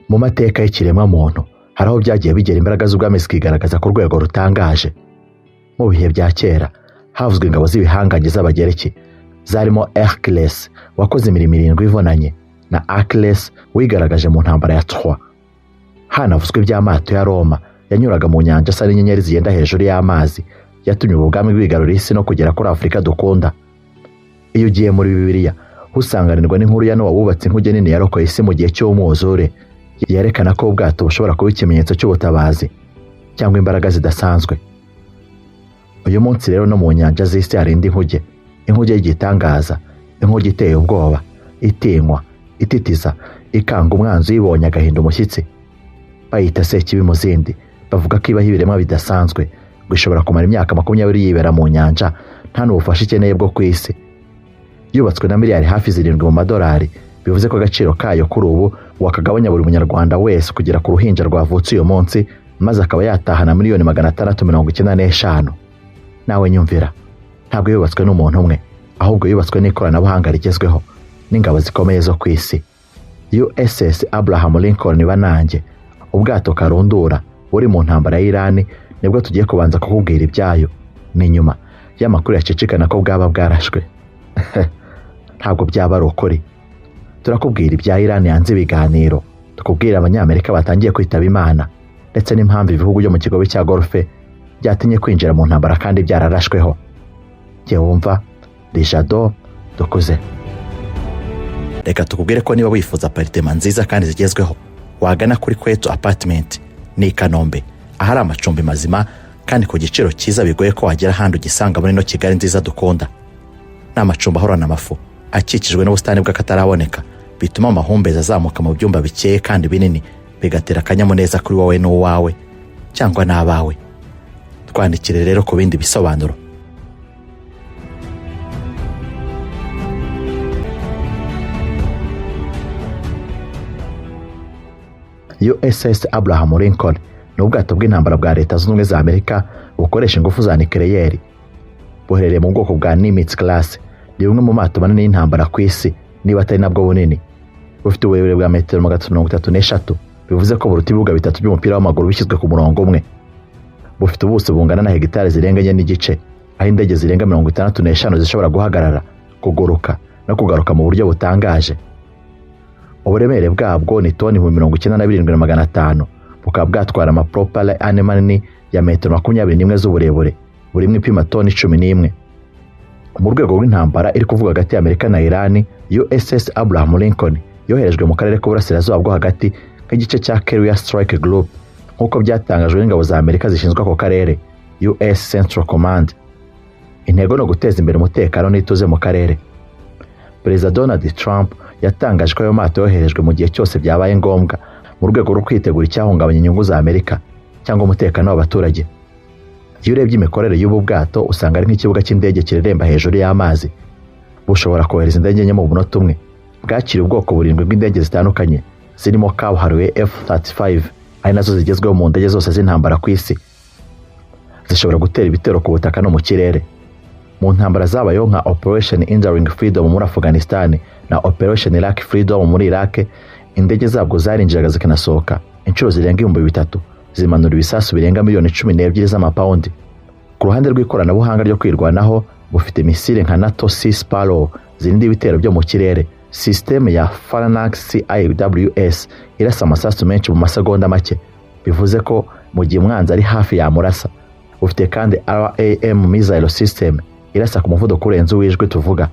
Mu mateka y'ikiremwa muntu hari aho byagiye bigera imbaraga z'ubwami zikigaragaza ku rwego rutangaje. Mu bihe bya kera havuzwe ingabo z'ibihangange z'abagereki zarimo Hercules wakoze imirimo 7 ivunanye na Achilles wigaragaje mu ntambara ya Troy. Hanavuzwe iby'amato ya Roma yanyuraga mu nyanja asa n'inyenyeri zigenda hejuru y'amazi yatumye ubwami bwigarurira isi no kugera kuri Afurika dukunda. Iyo ugiye muri Bibiliya usanganirwa n'inkuru ya Nowa wubatse inkuge nini yarokoye isi mu gihe cy'umwuzure, yerekana ko ubwato bushobora kuba ikimenyetso cy'ubutabazi cyangwa imbaraga zidasanzwe. Uyu munsi rero no mu nyanja z'isi hari indi nkuge, inkuge y'igitangaza, inkuge iteye ubwoba, itinywa, ititiza, ikanga umwanzi uyibonye agahinda umushyitsi. Bayita Sekibi mu zindi, bavuga ko ibaho ibiremwa bidasanzwe, gushobora kumara imyaka 20 yibera mu nyanja nta n'ubufasha ikeneye bwo ku isi. Yubatswe na miliyari hafi 7 mu madolari, bivuze ko agaciro kayo kuri ubu wakagabanya buri munyarwanda wese kugera ku ruhinja rwavutse uyu munsi, maze akaba yatahana miliyoni 695. Nawe nyumvira, ntabwo yubatswe n'umuntu umwe, ahubwo yubatswe n'ikoranabuhanga rigezweho n'ingabo zikomeye zo ku isi. USS Abraham Lincoln banange, ubwato karundura buri mu ntambara ya Iran, nibwo tugiye kubanza kukubwira ibyayo ni nyuma y'amakuru yacicikana ko bwaba bwarashwe. Ntabwo byaba ari ukuri. Turakubwira ibya Iran yanze ibiganiro, tukubwira abanyamerika batangiye kwitaba Imana, ndetse n'impamvu ibihugu byo mu kigobe cya Golfe byatinye kwinjira mu ntambara kandi byararashweho. Jye wumva Rijado dukuze. Reka tukubwire ko niba wifuza apartment nziza kandi zigezweho, wagana kuri Kwetu Apartment ni Kanombe, ahari amacumbi mazima kandi ku giciro cyiza bigoye ko wagera handi ugisanga muri no Kigali nziza dukunda. N'amacumbi ahorana amafu akikijwe n'ubustani bw'akataraboneka, bituma amahumbezi azamuka mu byumba bikeye kandi binini, bigatera akanyamuneza kuri wowe n'uwawe cyangwa n'abawe. Twandikire rero ku bindi bisobanuro. USS Abraham Lincoln ni ubwato bw'intambara bwa Leta Zunze Ubumwe za Amerika bukoresha ingufu za nucleaire. Buherereye mu bwoko bwa Nimitz class, ni bumwe mu mato manini y'intambara ku isi niba atari nabwo bunini. Bufite uburebure bwa metero 333, bivuze ko buruta ibibuga 3 by'umupira w'amaguru bishyizwe ku murongo umwe. Bufite ubuso bungana na hegitari zirenga 4 n'igice, aho indege zirenga 65 zishobora guhagarara, kuguruka no kugaruka mu buryo butangaje. Uburemere bwabwo ni toni 97,500, bukaba bwatwara amapropala ane manini ya metero 21 z'uburebure, burimo ipima toni 11. Mu rwego rw'intambara iri kuvuga hagati ya Amerika na Iran, USS Abraham Lincoln yoherejwe mu karere k'uburasirazuba bwo hagati nk'igice cya Carrier Strike Group, nk'uko byatangajwe n'ingabo za Amerika zishinzwe ako karere, US Central Command. Intego no guteza imbere umutekano n'ituze mu karere. Perezida Donald Trump yatangaje ko ayo mato yoherejwe mu gihe cyose byabaye ngombwa, mu rwego rwo kwitegura icyahungabanya inyungu za Amerika cyangwa umutekano w'abaturage. Iyo urebye imikorere y'ubu bwato usanga ari nk'ikibuga cy'indege kireremba hejuru y'amazi. Bushobora kohereza indege enye mu bunota umwe. Bwakira ubwoko 7 bw'indege zitandukanye, zirimo kabuhariwe F-35, ari nazo zigezweho mu ndege zose z'intambara ku isi. Zishobora gutera ibitero ku butaka no mu kirere. Mu ntambara zabayeho nka Operation Enduring Freedom muri Afghanistan na Operation Iraq Freedom muri Iraq, indege zabwo zarinjiraga zikanasohoka inshuro zirenga 3,000, zimanura ibisasu birenga miliyoni 12 z'amapaundi. Ku ruhande rw'ikoranabuhanga ryo kwirwanaho, bufite misile nka NATO Sea Sparrow zirinda ibitero byo mu kirere, system ya Phalanx CIWS irasa amasasu menshi mu masegonda make, bivuze ko mu gihe umwanzi ari hafi yamurasa. Bufite kandi RAM missile system irasa ku muvuduko urenze uwijwe tuvuga.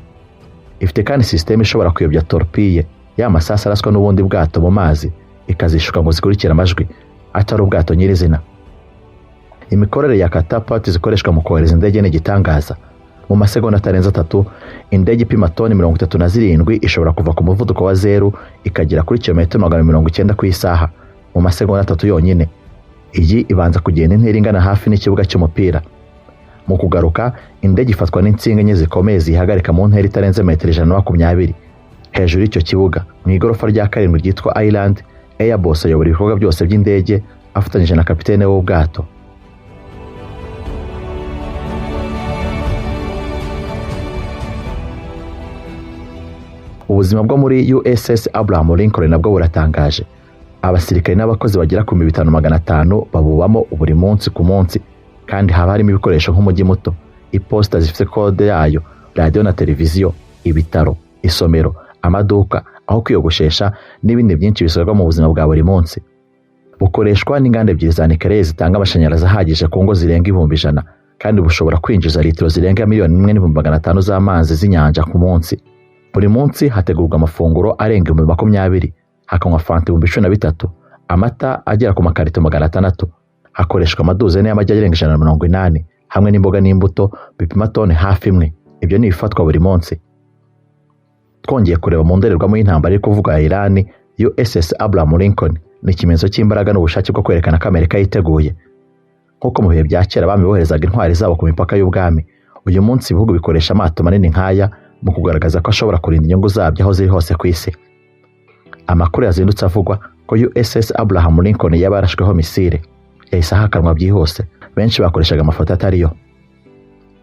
Ifite kandi system ishobora kuyobya torpille ya masasu araswa n'ubundi bwato mu mazi, ikazishuka ngo zikurikira amajwi atari ubwato nyirizina. Imikorere ya catapult zikoreshwa mu kohereza indege n'igitangaza. Mu masegonda atarenze 3, indege ipima toni 37 ishobora kuva ku muvuduko wa 0 ikagera kuri kilometero 190 ku isaha mu masegonda 3 yonyine. Iyi ibanza kugenda intera ingana hafi n'ikibuga cy'umupira. Mu kugaruka, indege ifatwa n'insinga enye zikomeye zihagarika mu ntera itarenze metero 120 hejuru y'icyo kibuga. Mu igorofa rya 7 ryitwa Island, Airboss ayobora ibikorwa byose by'indege afatanyije na kapitene w'ubwato. Ubuzima bwo muri USS Abraham Lincoln nabwo buratangaje. abasirikare n'abakozi bagera ku 5500 babubamo buri munsi ku munsi, kandi haba harimo ibikoresho nk'umujyi muto, iposita zifite kode yayo, radio na televiziyo, ibitaro, isomero, amaduka, aho kwiyogoshesha n'ibindi byinshi bisorwa mu buzima bwa buri munsi. Bukoreshwa n'inganda ebyiri za nucleaire zitanga amashanyarazi ahagije ku ngo zirenga 100,000, kandi bushobora kwinjiza litiro zirenga 1,500,000 z'amazi z'inyanja ku munsi. Buri munsi hategurwa amafunguro arenga 20,000, hakanywa fanta 13,000, amata agera ku makarito 600, hakoreshwa amaduzene y'amagi arenga 180, hamwe n'imboga n'imbuto bipima tone hafi imwe. Ibyo ni ibifatwa buri munsi. Twongeye kureba mu ndorerwamo y'intambara iri kuvuga ya Iran, USS Abraham Lincoln ni ikimenyetso cy'imbaraga n'ubushake bwo kwerekana ko Amerika yiteguye. Nk'uko mu bihe bya kera abami boherezaga intwari zabo ku mipaka y'ubwami, uyu munsi ibihugu bikoresha amato manini nk'aya mu kugaragaza ko ashobora kurinda inyungu zabyo aho ziri hose ku isi. Amakuru yazindutse avugwa ko USS Abraham Lincoln yabarashweho misile, yahise ahakanwa byihuse. Benshi bakoreshaga amafoto atariyo.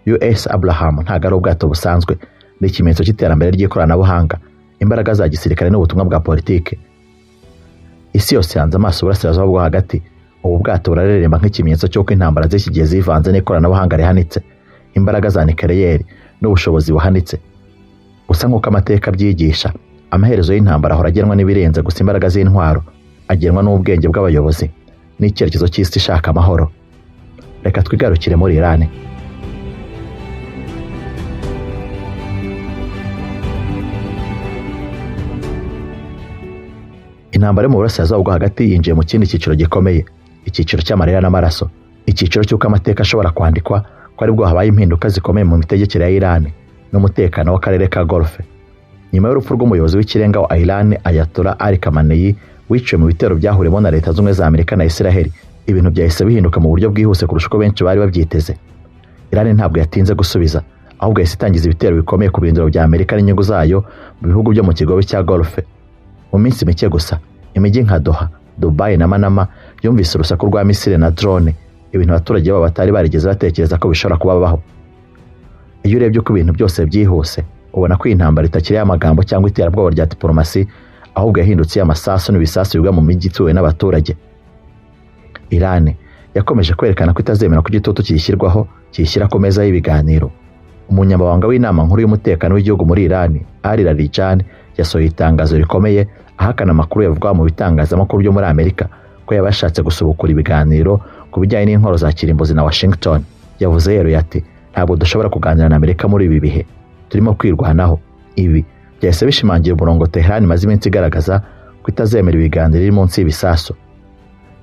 US Abraham ntago ari ubwato busanzwe, ni ikimenyetso cy'iterambere ry'ikoranabuhanga, imbaraga za gisirikare n'ubutumwa bwa politike. Isi yose yanze amaso burasirazuba bwo hagati. Ubu bwato burareremba nk'ikimenyetso cy'uko intambara z'iki gihe zivanze n'ikoranabuhanga rihanitse, imbaraga za nucleaire n'ubushobozi buhanitse. Gusa nk'uko amateka byigisha, amaherezo y'intambara ahora agenwa n'ibirenze gusa imbaraga z'intwaro, agenwa n'ubwenge bw'abayobozi n'icyerekezo cy'isi ishaka amahoro. Reka twigarukire muri Iran. Intambara mu burasirazuba bwo hagati yinjiye mu kindi cyiciro gikomeye, icyiciro cy'amarira n'amaraso, icyiciro cy'uko amateka ashobora kwandikwa ko ari bwo habaye impinduka zikomeye mu mitegekere ya Iran n'umutekano w'akarere ka Gulf. Nyuma y'urupfu rw'umuyobozi w'ikirenga wa Iran Ayatollah Ali Khamenei wiciwe mu bitero byahuriyemo na Leta Zunze za Amerika na Israel, ibintu byahise bihinduka mu buryo bwihuse kurusha uko benshi bari babyiteze. Iran ntabwo yatinze gusubiza, ahubwo yahise itangiza ibitero bikomeye ku birindiro bya Amerika n'inyungu zayo mu bihugu byo mu kigobe cya Gulf. Mu minsi mike gusa, imijyi nka Doha, Dubai na Manama yumvise urusaku rwa misile na drone, ibintu abaturage babo batari barigeze batekereza ko bishobora kubabaho. Iyo urebye uko ibintu byose byihuse, ubona ko intambara itakiri amagambo cyangwa iterabwoba rya diplomasi, ahubwo yahindutse y'amasasu n'ibisasu bigwa mu mijyi ituwe n'abaturage. Iran yakomeje kwerekana ko itazemera ko igitutu kiyishyirwaho kiyishyira ku meza y'ibiganiro. Umunyamabanga w'inama nkuru y'umutekano w'igihugu muri Iran, Ali Larijani, yasohoye itangazo rikomeye ahakana amakuru yavugwa mu bitangazamakuru byo muri Amerika ko yabashatse gusubukura ibiganiro ku bijyanye n'inkoro za kirimbuzi na Washington. Yavuze yeruye ati, ntabwo dushobora kuganira na Amerika muri ibi bihe, turimo kwirwanaho. Ibi byahise bishimangira umurongo Tehran imaze iminsi igaragaza ko itazemera ibiganiro iri munsi y'ibisasu.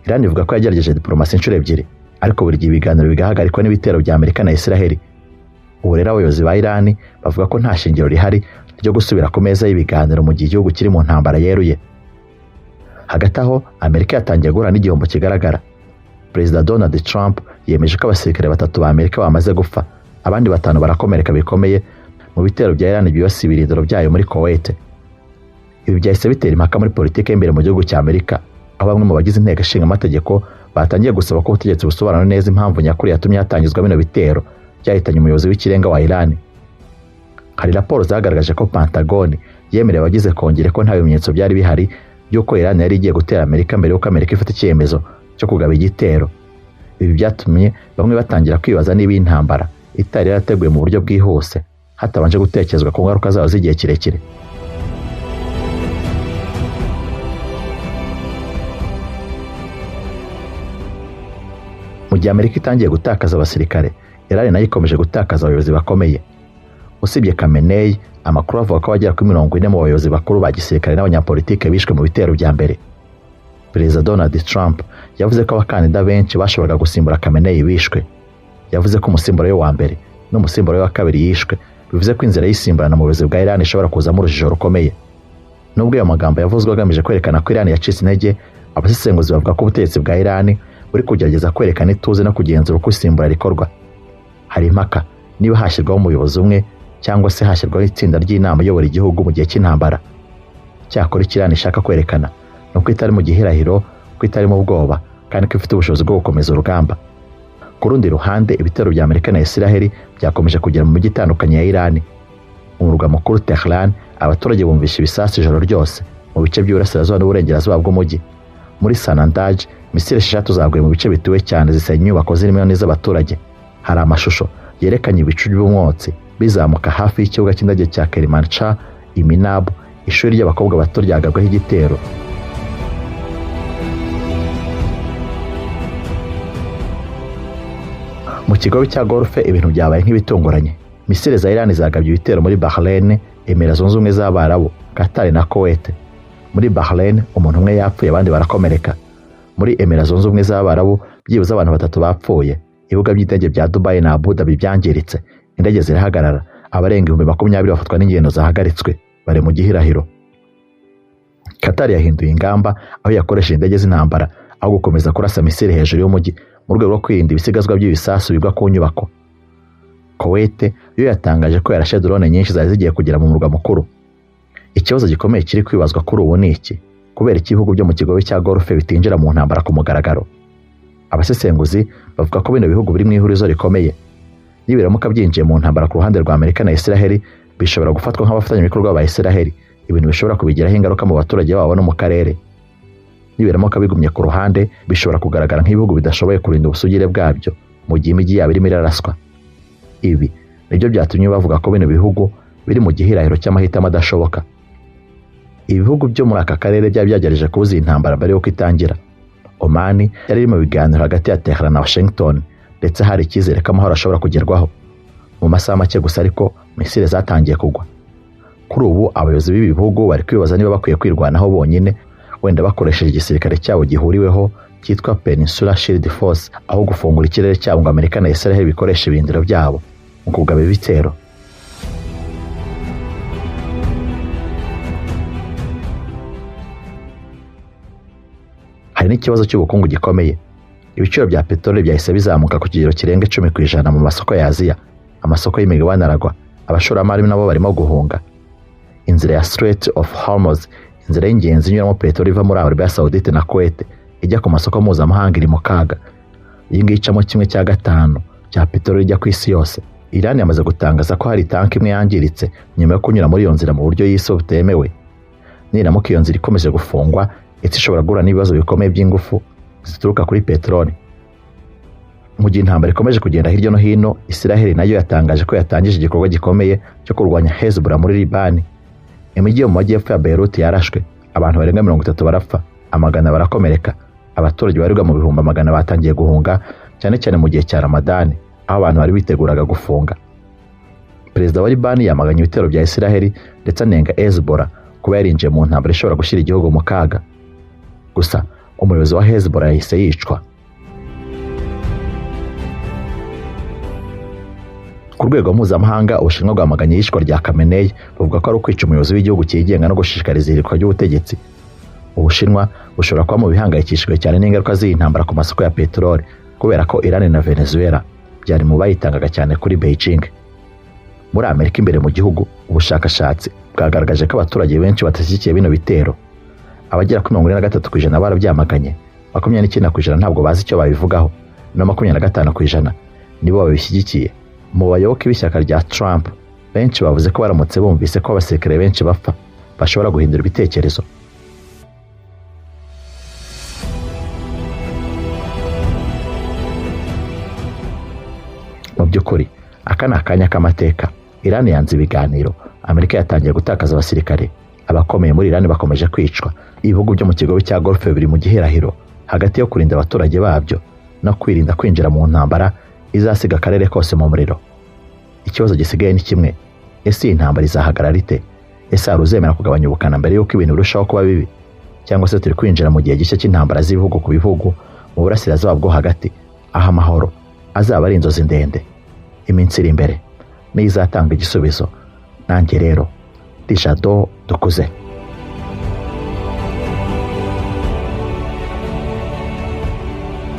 Iran ivuga ko yagerageje diplomasi inshuro ebyiri, ariko buri gihe ibiganiro bigahagarikwa n'ibitero bya Amerika na Israel. Ubu rero abayobozi ba Iran bavuga ko nta shingiro rihari ryo gusubira ku meza y'ibiganiro mu gihe igihugu kiri mu ntambara yeruye. Hagati aho, Amerika yatangiye guhura n'igihombo kigaragara. Perezida Donald Trump yemeje ko abasirikare 3 ba Amerika bamaze gupfa, abandi 5 barakomereka bikomeye mu bitero bya Iran byibasiye ibirindiro byayo muri Kuwait. Ibi byahise bitera impaka muri politiki y'imbere mu gihugu cya Amerika, aho bamwe mu bagize inteko ishinga amategeko batangiye gusaba ko ubutegetsi busobanura neza impamvu nyakuri yatumye hatangizwa bino bitero byahitanye umuyobozi w'ikirenga wa Iran. Hari raporo zagaragaje ko Pentagon yemereye abagize kongere ko nta bimenyetso byari bihari by'uko Iran yari igiye gutera Amerika mbere y'uko Amerika ifata icyemezo cyo kugaba igitero. Ibi byatumye bamwe batangira kwibaza niba intambara itari yarateguye mu buryo bwihuse, hatabanje gutekerezwa ku ngaruka zayo z'igihe kirekire. Mu gihe Amerika itangiye gutakaza abasirikare, Iran nayo ikomeje gutakaza abayobozi bakomeye. Usibye Khamenei, amakuru avuga ko bagera kuri 40 mu bayobozi bakuru ba gisirikare n'abanyapolitike bishwe mu bitero bya mbere. Perezida Donald Trump yavuze ko abakandida benshi bashoboraga gusimbura Khamenei bishwe. Yavuze ko umusimbura we wa mbere n'umusimbura we wa kabiri yishwe, bivuze ko inzira y'isimbirana mu buyobozi bwa Iran ishobora kuzamo urujijo rukomeye. Nubwo ayo magambo yavuzwe agamije kwerekana ko Iran yacitse intege, abasesenguzi bavuga ko ubutegetsi bwa Iran buri kugerageza kwerekana ituze no kugenzura uko isimbura rikorwa. Hari impaka niba hashyirwaho umuyobozi umwe cyangwa se hashyirwaho itsinda ry'inama iyobora igihugu mu gihe cy'intambara. Cyakora Iran ishaka kwerekana nuko itari mu gihirahiro, ko itari mu bwoba, kandi ko ifite ubushobozi bwo gukomeza urugamba. Ku rundi ruhande, ibitero bya Amerika na Israel byakomeje kugera mu mijyi itandukanye ya Iran. Umurwa mukuru Tehran, abaturage bumvisha ibisasu ijoro ryose mu bice by'uburasirazuba n'uburengerazuba bw'umujyi. Muri Sanandaj misile 6 zaguye mu bice bituwe cyane zisenya inyubako zirimo n'iz'abaturage. Hari amashusho yerekanye ibicu by'umwotsi bizamuka hafi y'ikibuga cy'indege cya Kermanshah i Minab, ishuri ry'abakobwa bato ryagabweho igitero. Mu kigo cya golfe ibintu byabaye nk'ibitunguranye. Misile za Iran zagabye ibitero muri Bahrain, Emirates Zunze Ubumwe z'Abarabu, Qatar na Kuwait. Muri Bahrain umuntu umwe yapfuye abandi barakomereka. Muri Emirates Zunze Ubumwe z'Abarabu byibuze abantu 3 bapfuye. Ibibuga by'indege bya Dubai na Abu Dhabi byangiritse, indege zirahagarara, abarenga 20,000 bafatwa n'ingendo zahagaritswe bari mu gihirahiro. Qatar yahinduye ingamba aho yakoresha indege z'intambara aho gukomeza kurasa misile hejuru y'umujyi mu rwego rwo kwirinda ibisigazwa by'ibisasu bigwa ku nyubako. Kuwait yo yatangaje ko yarashe drone nyinshi zari zigiye kugera mu murwa mukuru. Ikibazo gikomeye kiri kwibazwa kuri ubu ni iki: kubera iki ibihugu byo mu kigo cya golfe bitinjira mu ntambara ku mugaragaro? Abasesenguzi bavuga ko bino bihugu biri mu ihurizo rikomeye. Nibiramuka byinjiye mu ntambara ku ruhande rwa Amerika na Israel, bishobora gufatwa nk'abafatanyabikorwa ba Israel, ibintu bishobora kubigiraho ingaruka mu baturage babo no mu karere. Nibiramuka bigumye ku ruhande, bishobora kugaragara nk'ibihugu bidashoboye kurinda ubusugire bwabyo mu gihe imijyi yabo irimo iraraswa. Ibi nibyo byatumye bavuga ko bino bihugu biri mu gihirahiro cy'amahitamo adashoboka. Ibihugu byo muri aka karere byagerageje kubuza intambara mbere yo kwitangira. Oman yari iri mu biganiro hagati ya Tehran na Washington, ndetse hari icyizere ko amahoro ashobora kugerwaho. Mu masaha make gusa ariko misile zatangiye kugwa. Kuri ubu abayobozi b'ibi bihugu bari kwibaza niba bakwiye kwirwanaho bonyine, wenda bakoresheje igisirikare cyabo gihuriweho cyitwa Peninsula Shield Force, aho gufungura ikirere cyabo ngo Amerika na Israel bikoresha ibindiro byabo mu kugaba ibitero. Hari n'ikibazo cy'ubukungu gikomeye. Ibiciro bya peteroli byahise bizamuka ku kigero kirenga 10% mu masoko ya Aziya. Amasoko y'imigabane aragwa, abashoramari nabo barimo guhunga. Inzira ya Strait of Hormuz, inzira y'ingenzi inyuramo peteroli iva muri Arabia Saudite na Kuwait ijya ku masoko mpuzamahanga iri mu kaga. Iyi ngiyi icamo 1/5 cya peteroli ijya ku isi yose. Iran yamaze gutangaza ko hari tanki imwe yangiritse nyuma yo kunyura muri iyo nzira mu buryo yise butemewe. Niramuka iyo nzira ikomeje gufungwa, isi ishobora guhura n'ibibazo bikomeye by'ingufu zituruka kuri peteroli. Mu gihe intambara ikomeje kugenda hirya no hino, Israel nayo yatangaje ko yatangije igikorwa gikomeye cyo kurwanya Hezbollah muri Liban. Imijyi yo mu majyepfo ya Beirut yarashwe, abantu barenga 30 barapfa, amagana barakomereka. Abaturage barirwa mu bihumbi amagana batangiye guhunga, cyane cyane mu gihe cya Ramadan, aho abantu bari biteguraga gufunga. Perezida wa Liban yamaganye ibitero bya Israel ndetse anenga Hezbollah kuba yarinjiye mu ntambara ishobora gushyira igihugu mu kaga. Gusa umuyobozi wa Hezbollah yahise yicwa. Ku rwego mpuzamahanga, Ubushinwa bwamaganye iyicwa rya Khamenei, bavuga ko ari ukwica umuyobozi w'igihugu cyigenga no gushishikariza ihirikwa ry'ubutegetsi. Ubushinwa bushobora kuba mu bihangayikishijwe cyane n'ingaruka z'iyi ntambara ku masoko ya peteroli, kubera ko Iran na Venezuela byari mu bayitangaga cyane kuri Beijing. Muri Amerika imbere mu gihugu, ubushakashatsi bwagaragaje ko abaturage benshi batashyigikiye bino bitero. Abagera kuri 43% barabyamaganye, 29% ntabwo bazi icyo babivugaho, no 25% nibo babishyigikiye. Mu bayoboke b'ishyaka rya Trump, benshi bavuze ko baramutse bumvise ko abasirikare benshi bapfa, bashobora guhindura ibitekerezo. Mu by'ukuri, aka ni akanya k'amateka. Iran yanze ibiganiro, Amerika yatangiye gutakaza abasirikare, abakomeye muri Iran bakomeje kwicwa. Ibihugu byo mu kigo cya golfe biri mu gihirahiro hagati yo kurinda abaturage babyo no kwirinda kwinjira mu ntambara izasiga akarere kose mu muriro. Ikibazo gisigaye ni kimwe: ese iyi ntambara izahagarara ite? Ese aruzemera kugabanya ubukana mbere y'uko ibintu birushaho kuba bibi, cyangwa se turi kwinjira mu gihe gishya cy'intambara z'ibihugu ku bihugu mu burasirazuba bwo hagati, aho amahoro azaba ari inzozi ndende? Iminsi iri imbere niyo izatanga igisubizo. Nanjye rero Jado Dukuze.